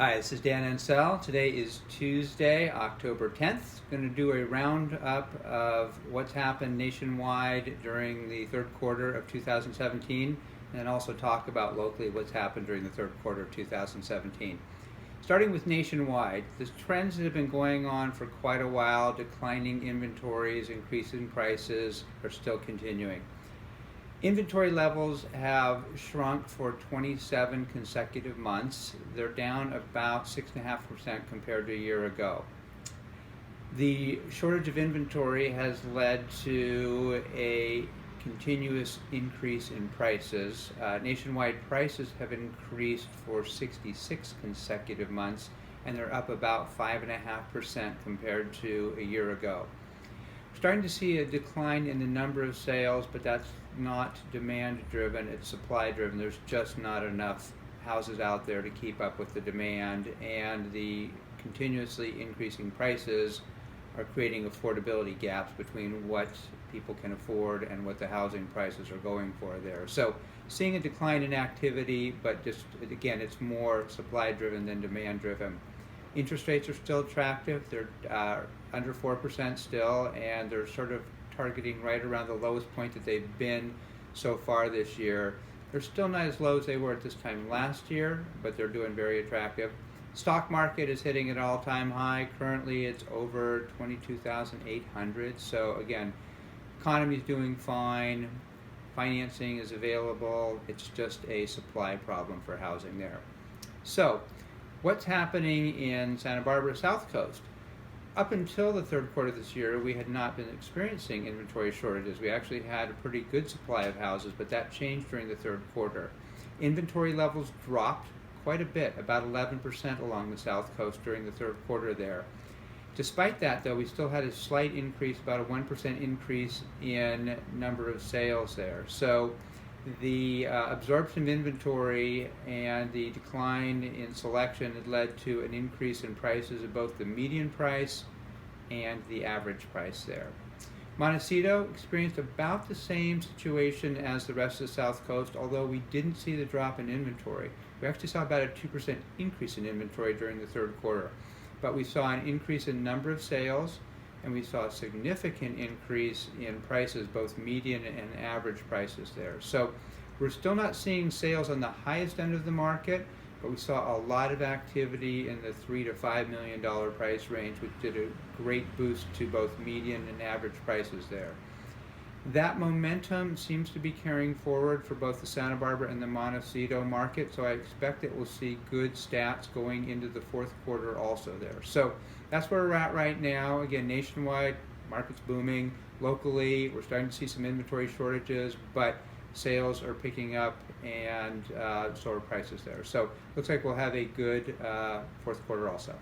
Hi, this is Dan Encell. Today is Tuesday, October 10th. I'm going to do a roundup of what's happened nationwide during the third quarter of 2017 and also talk about locally what's happened during the third quarter of 2017. Starting with nationwide, the trends that have been going on for quite a while, declining inventories, increasing prices, are still continuing. Inventory levels have shrunk for 27 consecutive months. They're down about 6.5% compared to a year ago. The shortage of inventory has led to a continuous increase in prices. Nationwide prices have increased for 66 consecutive months, and they're up about 5.5% compared to a year ago. Starting to see a decline in the number of sales, but that's not demand driven, it's supply driven. There's just not enough houses out there to keep up with the demand, and the continuously increasing prices are creating affordability gaps between what people can afford and what the housing prices are going for there. So seeing a decline in activity, but just again, it's more supply driven than demand driven. Interest rates are still attractive. They're under 4% still, and they're sort of targeting right around the lowest point that they've been so far this year. They're still not as low as they were at this time last year, but they're doing very attractive. Stock market is hitting an all-time high. Currently it's over 22,800. So again, economy is doing fine. Financing is available. It's just a supply problem for housing there. So what's happening in Santa Barbara South Coast? Up until the third quarter this year, we had not been experiencing inventory shortages. We actually had a pretty good supply of houses, but that changed during the third quarter. Inventory levels dropped quite a bit, about 11% along the South Coast during the third quarter there. Despite that, though, we still had a slight increase, about a 1% increase in number of sales there. So the absorption of inventory and the decline in selection had led to an increase in prices of both the median price and the average price there. Montecito experienced about the same situation as the rest of the South Coast, although we didn't see the drop in inventory. We actually saw about a 2% increase in inventory during the third quarter, but we saw an increase in number of sales, and we saw a significant increase in prices, both median and average prices there. So we're still not seeing sales on the highest end of the market, but we saw a lot of activity in the $3 to $5 million price range, which did a great boost to both median and average prices there. That momentum seems to be carrying forward for both the Santa Barbara and the Montecito market, so I expect that we'll see good stats going into the fourth quarter also there. So that's where we're at right now. Again, nationwide, market's booming. Locally, we're starting to see some inventory shortages, but sales are picking up, and so are prices there. So looks like we'll have a good fourth quarter also.